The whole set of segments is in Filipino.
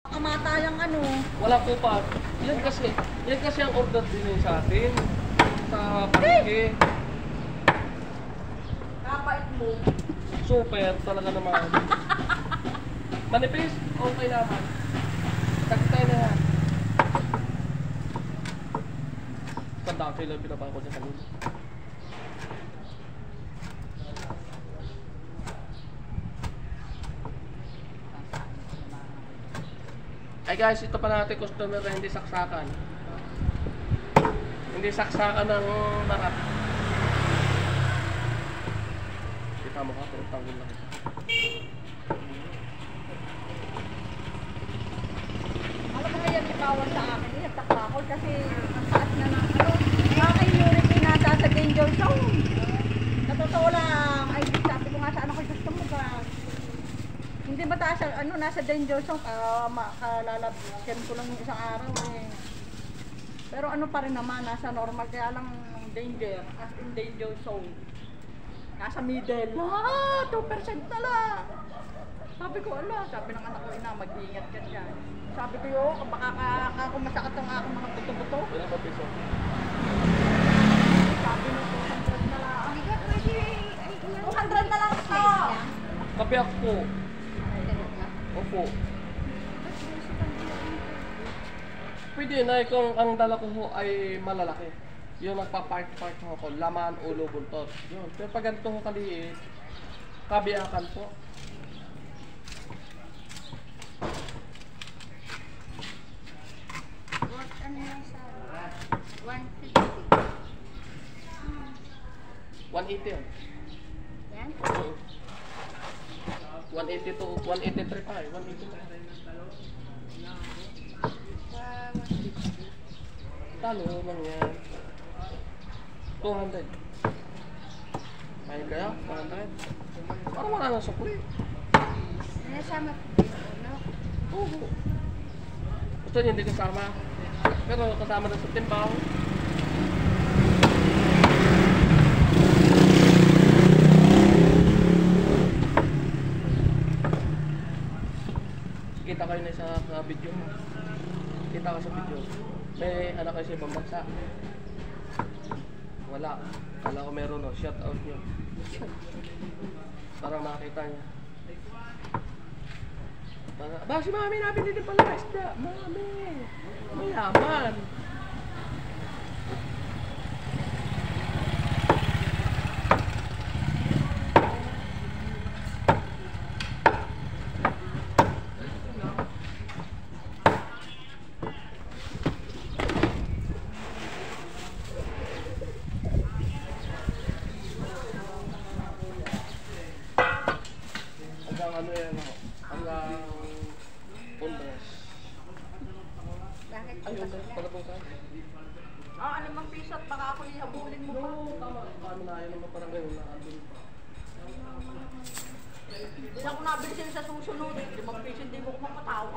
Kamatayang ano. Wala po pa. Yan kasi ang order din yun sa atin. Sa palengke. Kapait mo. Super talaga naman. Manipis, okay naman. Tagtay na yan. Tandaan sila pinapako niya kanina. Ay guys, ito pa natin customer na hindi saksakan. Hindi saksakan ng barat. Kita mo ka, pero tanggol lang ito. Alam mo yan, ikawan sa akin. Nagtakakol kasi ang taas na ng ano. Aking urine nasa sa danger zone. Natotoo lang. Ay, sabi ko nga sa anak ko, gusto mo ba? Hindi mataas, ano, nasa danger zone. Kalalabyan ko lang yung isang araw eh. Pero ano pa rin naman, nasa normal. Kaya lang danger, as in danger zone. Nasa middle. 2% na lang. Sabi ko, sabi ng anak ko, mag-iingat ka dyan. Sabi ko, baka kung masakit ang aking mga buto-buto. Wala pa piso. Sabi mo, 200 na lang. 200 na lang ito. Kape ako. Opo. Pwede na kung ang dala ko ho ay malalaki. Yung nagpa-part-part ho ko, laman, ulo, buntot. Yun. Pero pag ganito ho kaliit, kabiyakan po. What ano lang sa 150. 180 yun. Yan? 180 to 183 pa eh. 183. Talo lang yan. 200. Kain kaya? 200. Parang wala nang sukli. Nasama ko ba yung ulo? Oo. Gusto niyo hindi kasama. Pero kasama na sa timbaw. Kita kayo na sa video mo. Kita ka sa video. May anak kayo sa ibang bansa. Wala. Kala ko meron no. Shout out nyo. Para makita niya. Ba si mami namin dito pala isda. Mami. Mayaman. Hanggang ano yan ako. Hanggang Pundres. Bakit? Ayun, pala po ka. Alimang piso at baka ako ihabulin mo pa. Tama. Paano na yun naman parang ngayon na andun pa. Hindi na ako nabili sila sa susunod. 5 piso hindi mo ko mapatawad.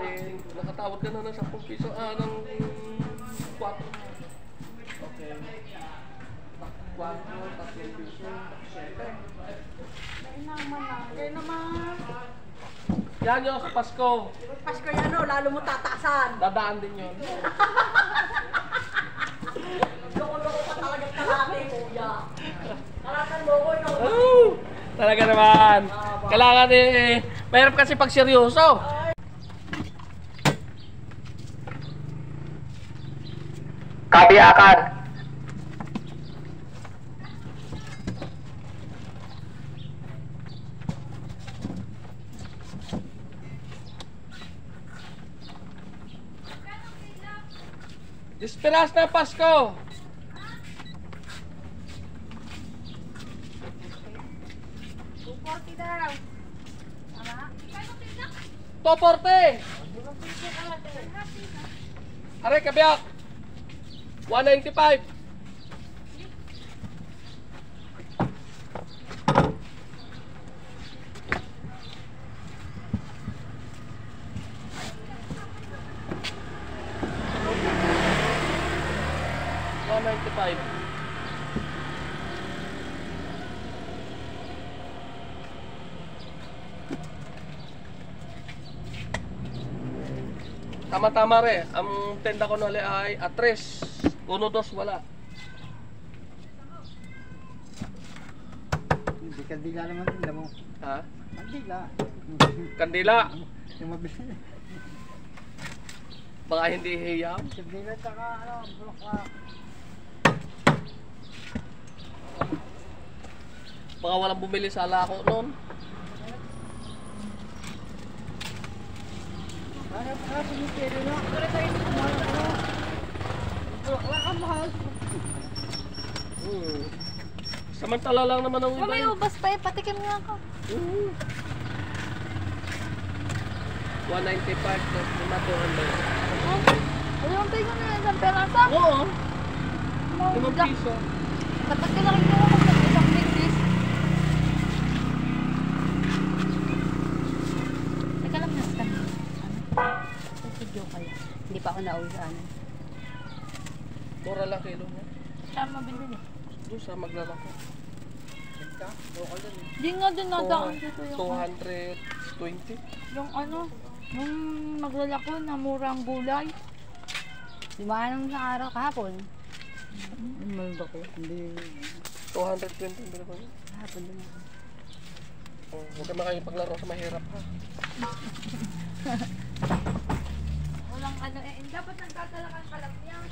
Nakatawad ka na ng 10 piso. Ng 4. Okay. 4, 3 piso. 7. Kaya naman na. Kaya naman. Yan yun sa Pasko. Pasko yan o, lalo mo tataasan. Dadaan din yun. Loko-loko ka talagang kalate, kuya. Kalatan loko yun. Oh, talaga naman. Kailangan mahirap kasi pag seryoso. Kabiyakan. Esperas na Pasko. 240 daw. Tama? 240. Aray, kabiyak. 195. $195. Tama-tama re. Ang tenda ko nali ay atres. 1-2 wala. Hindi kandila naman tinda mo. Ha? Kandila. Kandila. Yung mabili. Baka hindi hiyam. Kandila tsaka ano, bulak. Baka walang bumili sa lako noon. Hanap ka, sinipero na. Pero tayo hindi kumala ka. Wala ka mahal. Samantala lang naman ang May iba. ubas pa eh, patikim nga ako. 195 plus 5, 200. Ano yung tayo na isang perasa? Oo, Mga 5 piso. Kapag kinakit mo ako sa isang bigis. Teka lang, nasa kami. Ano? Video kaya. Hindi pa ako nauwi sa ano. Mura lang kilo niya. Saan mabili eh? Doon sa maglalako. Kanta, local din eh. Di nga din nadaan dito yung 220. yung ano, yung maglalako na murang gulay. Di ba nung sa araw kahapon? Malda ko. Hindi. 220 ang bilhin ko niya. Kahapon din ako. Oh, huwag ka na kayo paglaro sa mahirap ha. Walang ano eh, dapat nagtatalakan ka lang yan.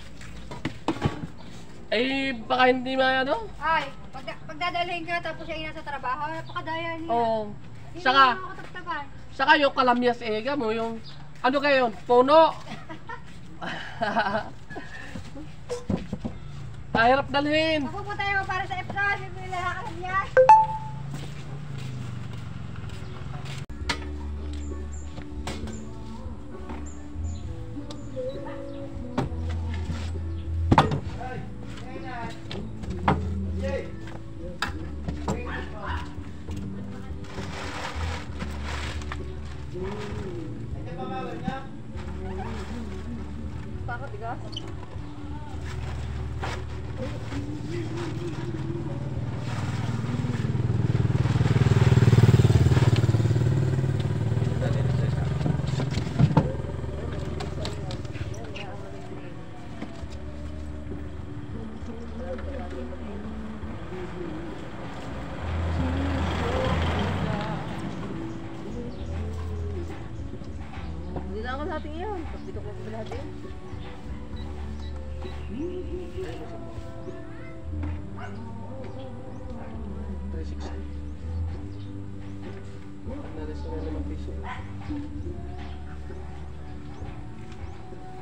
Eh, baka hindi ano? Ay, pagdadalhin ka tapos siya nasa trabaho, napakadaya niya. Oo. Hindi Saka, mo makatagtagan. saka yung kalamyas ega mo, yung, ano kayo, puno. Mahirap dalhin. Mapupunta mo para sa Epson, hindi mo nilakalan yan. Bakit tigas? Hindi na ako natin yun. Pag dito ko lahat yun.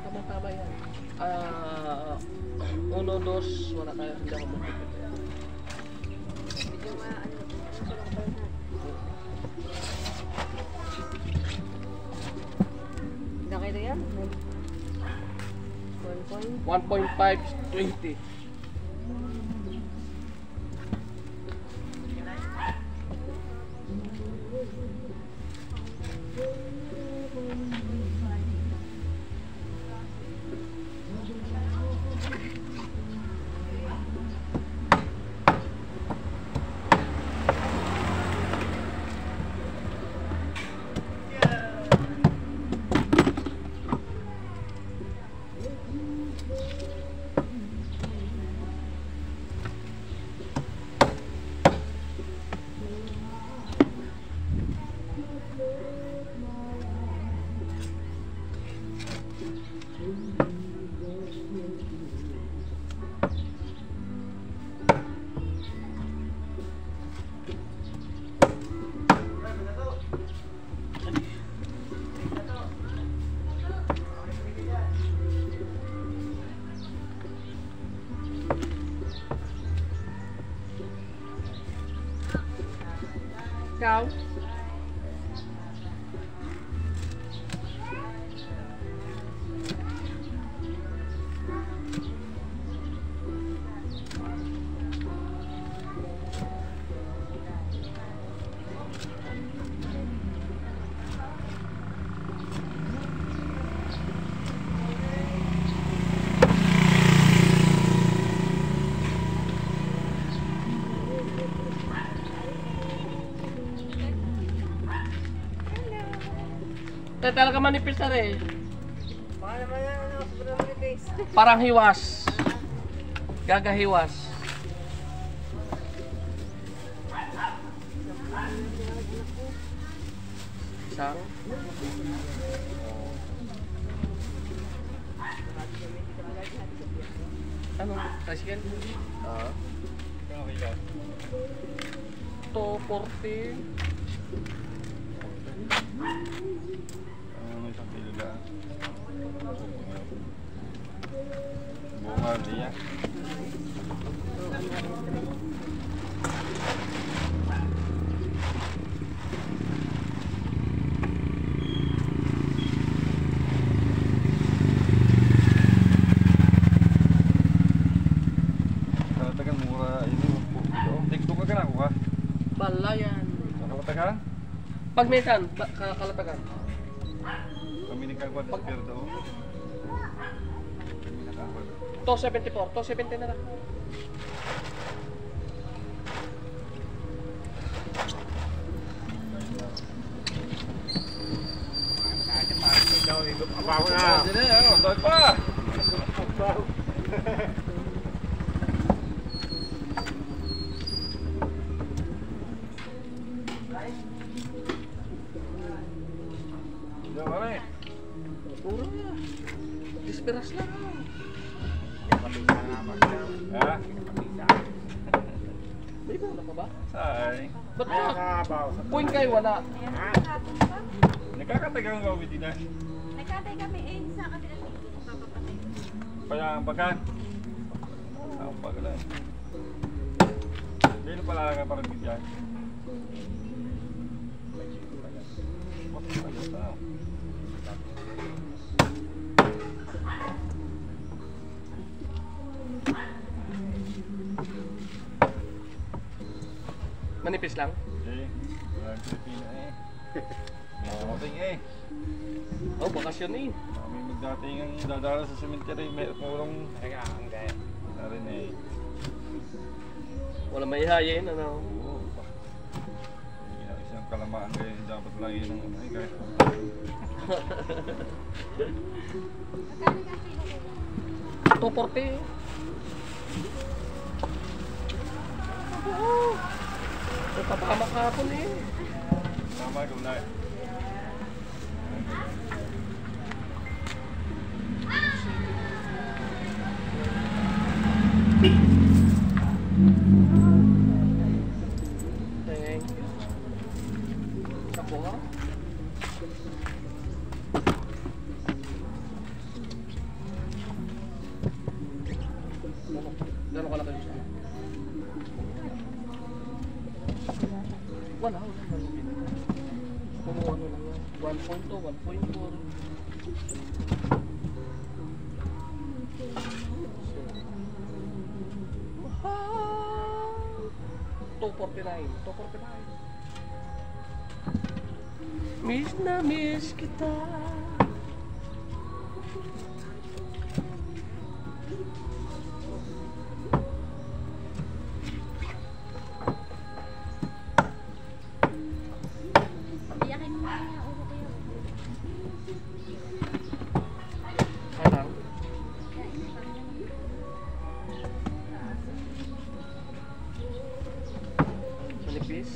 Tama-tama yan. 1-2, wala tayo, hindi ako magpipit. Medyo ano, susulang pa yun ha. Nakita yan? 1.5, 20. Ikaw? Talaga manipis na rin. Parang hiwas. Gagahiwas. Isang. Anong tricycle? Oo. Kano kaya? 240. Isang kilo lang. Bunga niya. Kalatagan mura ini. TikTok ka na ako ha? Bala yan. Kalatagan? Pag minsan, kalatagan. Kami nagkagwad sa pero daw. Kami nagkagwad. 274. 270 na lang. Abaw na! Hindi na, ano? Dahil pa! Diyan ka rin. Puro na. Disperas lang. Ha? May bola pa ba? Say. Ba't ba? Point kayo wala. Nakakatagang gawin din na. Nagkatay kami sa kabila dito. Papapatay. Payang bagan. Ang pagalan. Hindi na pala nga parang bigyan. Manipis lang. Okay. Walang Pilipina eh. May dumating eh. Oh, bakasyon eh. Kami magdating ang dadala sa cemetery. May kurong na rin eh. Wala may hayin, ano. Oo. Isang kalamaan kayo dapat lagi ng ano eh. Kahit 240. Papahamak hapon eh. tama gulay. Thank you. Ako ha? Gano'n ka lang kayo siya? Wala. Kumuha ano lang yan. 1.2, 1.4. $249. Miss na miss kita. Iyakin mo na yung ulo ko yun. Parang manipis.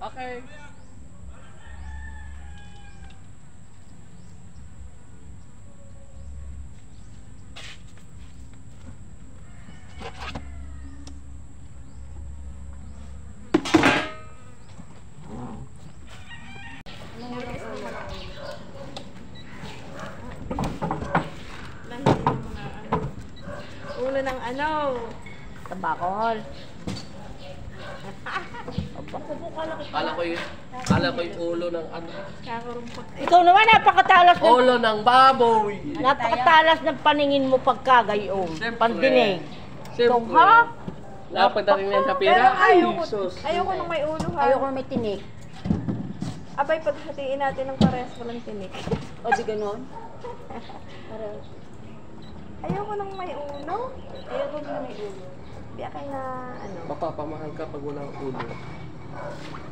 Okay. Ulo ng ano? Tabakol. Kala ko yung ulo ng ano. Kakarumpot. Ikaw naman, napakatalas ng, Ulo ng baboy. napakatalas ng paningin mo pagkagayon. Siyempre. Pandinig. Siyempre. Ha? Napagdating yan sa pera. Pero Ay, ayoko, sus. ayoko nang may ulo ha. Ayoko may tinik. Abay, paghatiin natin ng parehas walang tinik. O di ganon? Ayoko nang may ulo. Ayoko na may ulo. Biya kayo na ano. Mapapamahal ka pag walang ulo.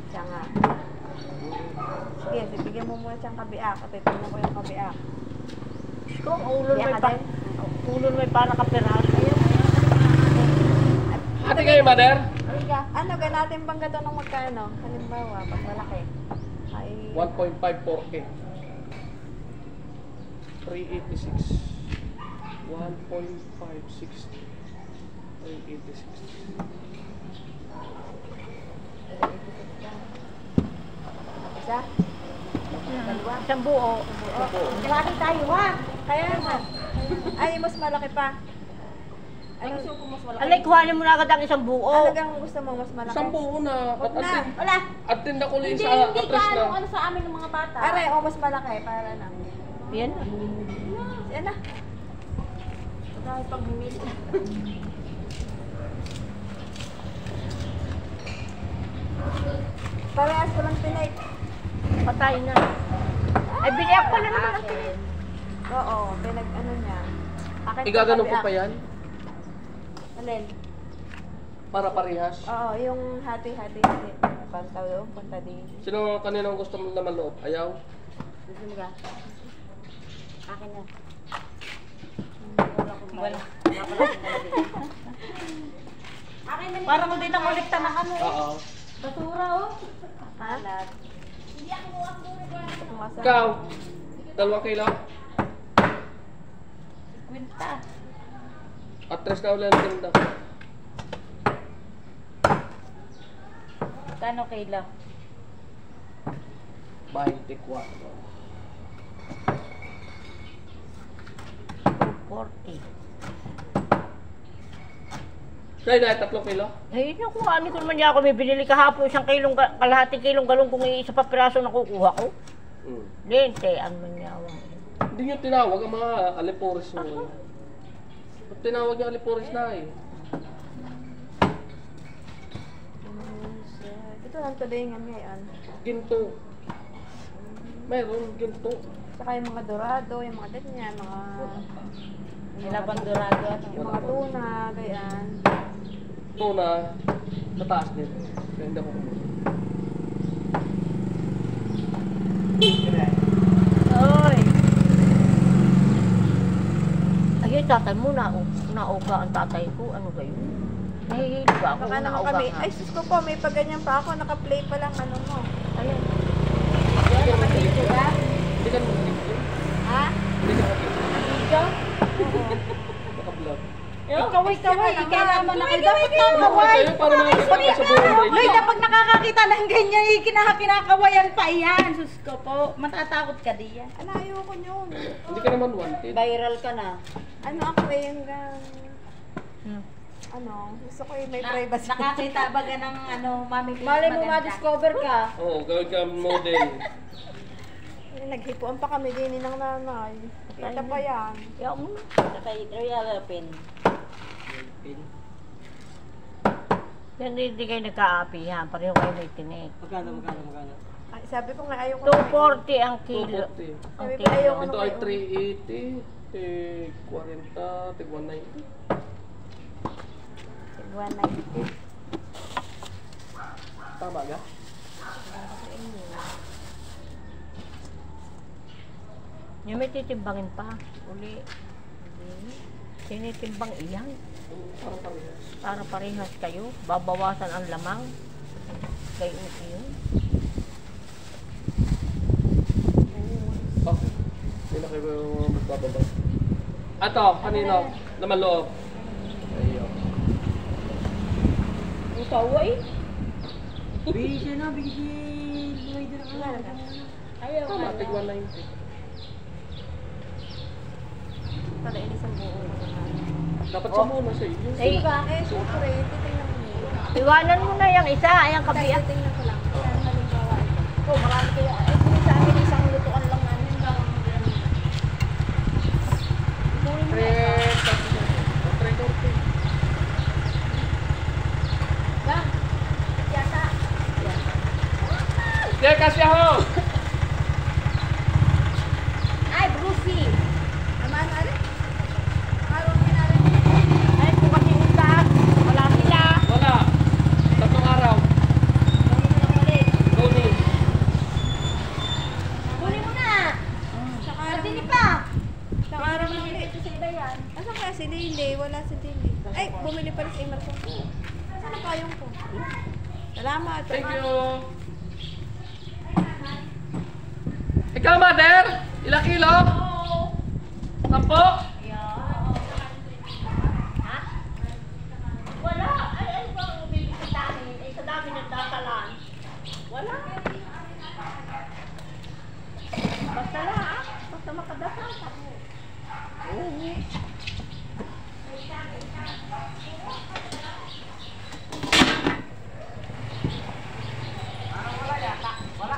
Siya nga. Sige, bibigyan mo muna siyang kabiak. At tingnan ko yung kabiak. Ito, ang ulo Biya may ka pa. din? Ulo may para kaperas. Ate kayo, mother? Ano, ganatin bang gato ng magkano? Halimbawa, pag malaki. Ay, 1.54K. 386. 1.560. 386. isa? Dalawa? Isang buo. Lagi tayo ha? Kaya nga. Ay, mas malaki pa. Ano gusto ko mas malaki? Alay, kuhanin mo na agad ang isang buo. Talagang gusto mo mas malaki? Isang buo na. At Na, atin, wala. atin na kulit sa atras na. Ano sa amin ng mga bata? Aray, o mas malaki. Para na. Yan. Yan na. Dahil pag bumili. Parehas ko lang tinik. Patay na. Ay, biniyak pala naman ang Akin. Oo, pinag ano niya. Akin Igagano to, po kabiak. pa yan? Alin? Para parehas. Oo, yung hati-hati. Punta doon, punta din. Sino kaninang gusto mo naman loob? Ayaw? Gusto mo ka? Akin na. Wala. Parang hindi na kolekta ng ano. Oo. Basura, oh. Ha? Kumasa. Ikaw? 2 kilo? Kwinta. At 3 na ulit ang tinda. Kano kilo? 24. 40. Kaya na, 3 kilo? Ay, naku, ano ko naman niya ako may binili kahapon, 1 kilong, kalahating kilong galong kung isa pa piraso nakukuha ko. Lente, ano man niya ako. Hindi nyo tinawag ang mga aliporis mo. Ba't tinawag niya aliporis na eh? Ito lang tulingan ngayon. Ginto. Mayroon, ginto. Saka yung mga dorado, yung mga ganyan, mga... Nilabang dorado. Yung mga tuna, ganyan. Ito na, sa taas din. Kaya hindi ako kumuha. Oy! Ay, tatay mo, nauga ang tatay ko. Ano ba yun? Nahihilo ba ako? Baka naman Nauga kami, nga. ay sus ko po, may paganyan pa ako, naka-play pa lang ano mo. Ayun. Hindi ka mag-video ba? Hindi ka mag-video. Ha? Hindi ka mag-video. Video? Naka-vlog. Kaway-kaway, ikaw naman na Kaway dapat nakaway. kayo para makakita ka sa buong Hoy, radio. dapat nakakakita ng ganyan, kinakawayan pa yan. Sus ko po, matatakot ka diyan. Ano, ayoko yun. Hindi ka naman wanted. Viral ka na. Ano ako eh, yung Hmm. ano, gusto ko yung may privacy. Nakakita ba ka ng ano, mami? Mali mo ma-discover ka. Oo, gawin ka model. Naghipuan pa kami din ng nanay. Kita pa yan. Yaw mo. Kay Royal Pin. Yan hindi kayo nagka-api yan. Pareho kayo may tinik. Magkano? Ay, sabi ko nga ayoko 240 ang kilo. 240. Sabi ko ayoko Ito na ay kayo. 380, tig 40, tig 190. 190. Tama ga? Yung may titimbangin pa. Uli. Tinitimbang iyan. Parang parehas. Para parehas kayo. Babawasan ang lamang. Gayon yun. Oh, hindi na kayo magbababa. Ato, kanino? Naman loob. Ayun. Ang sawa eh. Ayaw Tama, tig 190. Para inisang buo. Dapat sa muna sa inyo. Eh, Siyempre, titingnan mo muna. iwanan mo na yung isa, ayan kabiyak. Titingnan ko lang. Kaya halimbawa ito. Oh, marami kayo. Kung sa amin, isang lutuan lang namin. Ibuhin mo na isa. Lang. Yata. Sige, kasi ako! Ay, Brucey! Naman, ano? Araw mo na rin. Ay, kung kasi usap, wala sila. Wala. Tatlong araw. Tony. Huli mo na! Saka At araw hindi pa! Saka araw mo ulit. Ito sa iba yan. Asan kaya si Lily? Wala si Lily. Ay, bumili pala si Emerson. Saan ang payong ko? Salamat. Thank you. Ikaw, mother? Ilang kilo? 10? Ha? Wala! Ay, ano ba ang bibili sa dami? Ay, sa dami ng datalan. Wala. Basta lang, ah. Basta makadasal ka. Oo. Wala yata. Wala.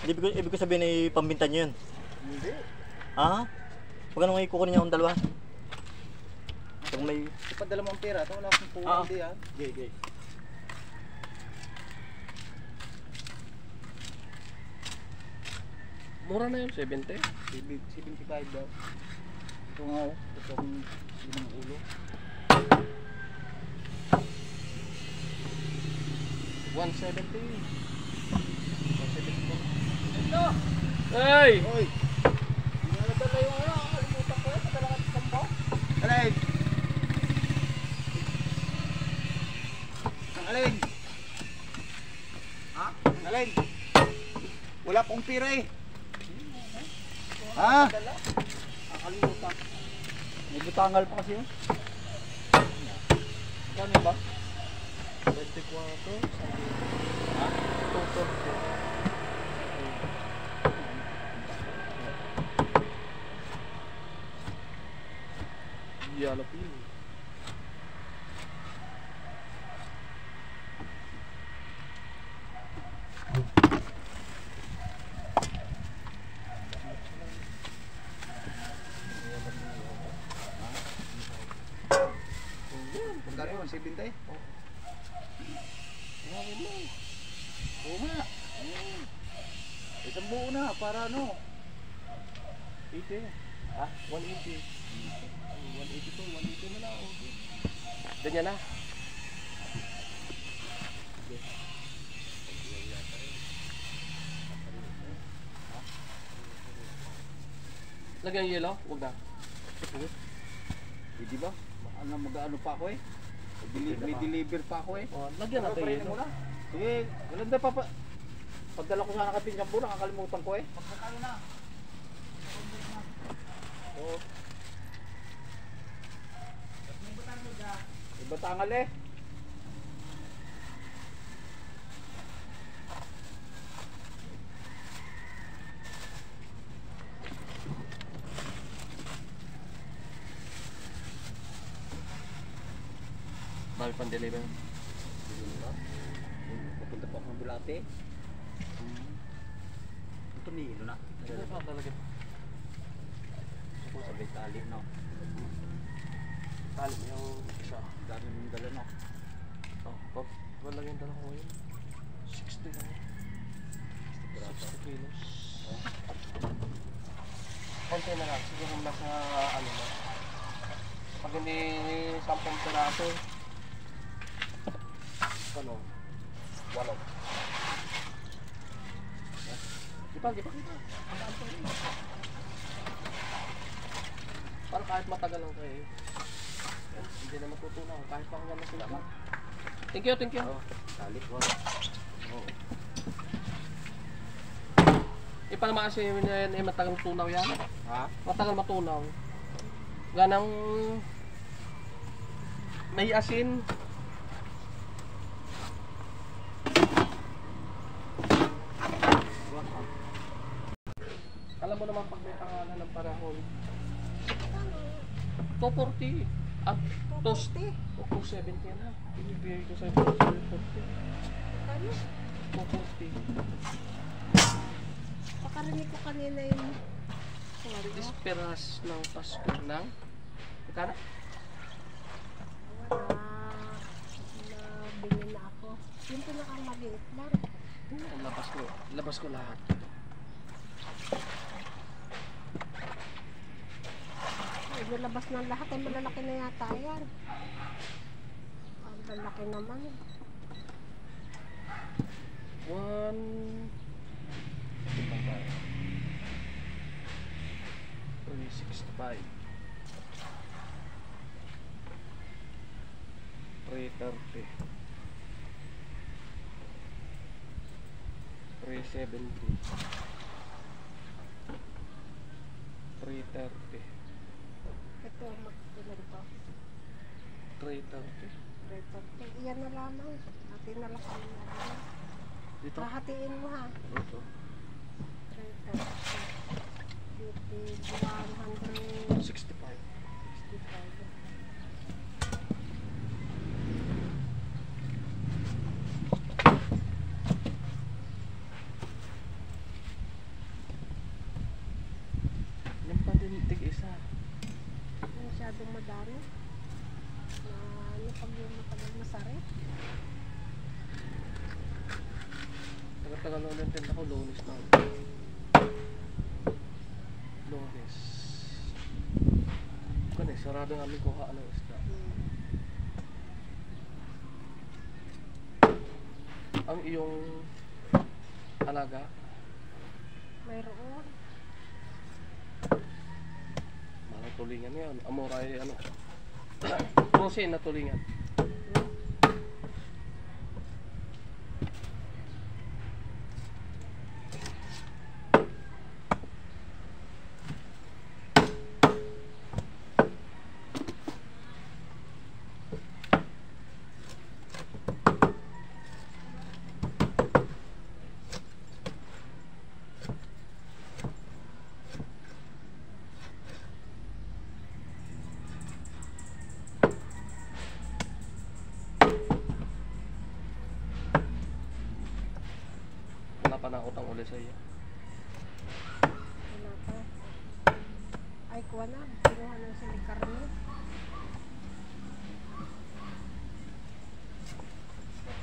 Ibig ko sabihin ay pambinta niyo yun? Hindi. Ah? Huwag anong ikukunin niya akong dalawa? Kung may... Ipadala mo ang pera, ito wala akong puwan hindi yan. Okay. Mura na yun, 70. 75 daw. Ito nga, ito akong limang ulo. 170. Hey! Hoy! Nadala yung ano, kalimutan ko yun. Nadala ka sa sampo. Alin! Ang alin! Ha? Ang alin! Wala pong pira eh. Ha? Nakalimutan. May butangal pa kasi yun. Kano ba? 24. Ha? 240. Jalapeno. Magkano yun? 70? Oo nga. Isang buo na para ano? 80. Ha? 180. 180 to, 180 na lang. Okay. Ganyan na. Lagyan yung yellow? Huwag na. Hindi ba? Ano, mag-ano pa ako eh? May deliver pa ako eh. Oh, lagyan natin Paparin yellow. mo na. Sige, wala na papa. Pagdala ko sana ka Pinyambo, nakakalimutan ko eh. Magkakalo na. Oo. May batangal eh. Bakit pang deliver? Papunta pa ako ng Bulate. Ito nilo na. Ano pa talaga? Ako sabay tali no. Tali mo yung isa. Dami mong dala no. Oh, pag wala yung dala ko ngayon. 60 lang. 60 kilos. Konti na lang. Siguro nasa ano na. Pag hindi 10 piraso. Ano? 8. Di ba? Para kahit matagal lang kayo. Hindi na matutunaw. Kahit pa hanggang na sila man. Thank you, thank you. Salit ko. Ipanamasi yun yan, matagal matunaw yan. Ha? Matagal matunaw. Ganang may asin. Alam mo naman pag may pangalan ng panahon. 240. At 270 yan ha. Ibibigay ko sa'yo 240. 240. Pakarinig ko kanina yung Esperas ng Pasko ng magkano? Nabili na ako. Yung pinakang maliit lang. Labas ko lahat. Ilabas ng lahat ay malalaki na yata yan. Ang lalaki naman. 365 330 370 330 Ito ang magtutunan ko. 330 Iyan na lamang. Atin na lang kami na lang. dito. Hahatiin mo ha. Ito. 165. 65 yung pandinig isa. Masyadong madami. Na ano pag yung matagal masarap. Tagal-tagal na ulit din ako, Lunes na. Lunes. Kani, sarado namin kuhaan ng isda. Ang iyong alaga, Mayroon. mga tulingan yan. Amoray, ano, prosin na tulingan. Wala pa na utang uli sa iyo. Wala pa. Ay, kuha na. Kinuha na sila karne.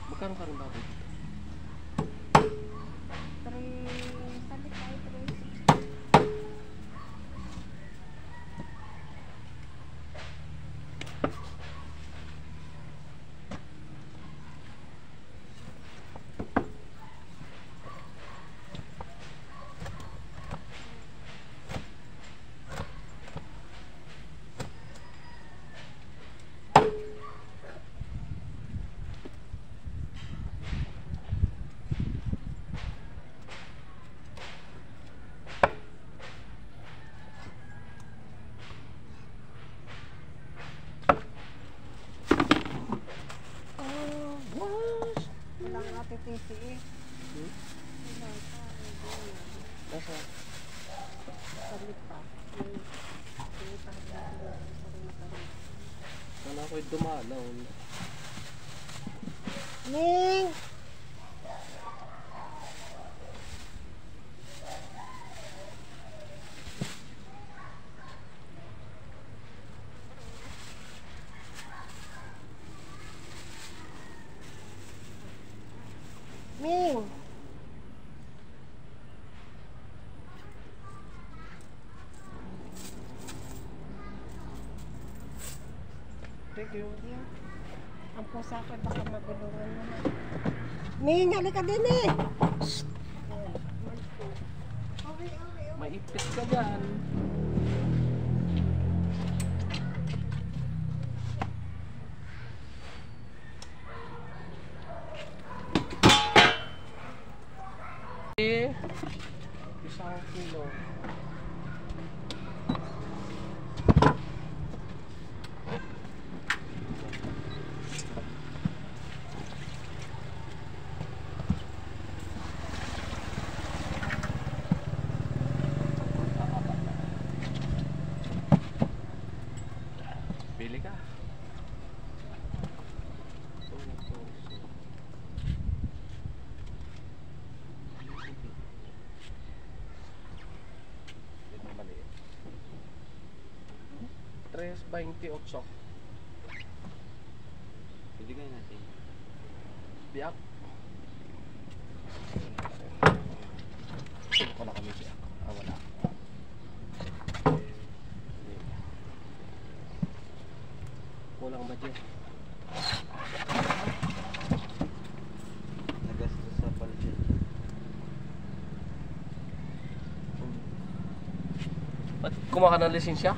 Magkano ka rin baboy? 3, salit tayo 360. Walang atitisi eh. Wala pa. Nasa? Salit pa. Sana ako'y dumalaw. Ning! Ming! Thank you. Ang pusa ko baka magulungan mo. Ming, halika din eh! Maipit ka dyan. Isang kilo. Bili ka. Tres 28. Bigay natin. Biyak. Wala kami biyak. Wala. Kulang budget. Nagastos sa palit. Ba't kumuha ka ng lisensya?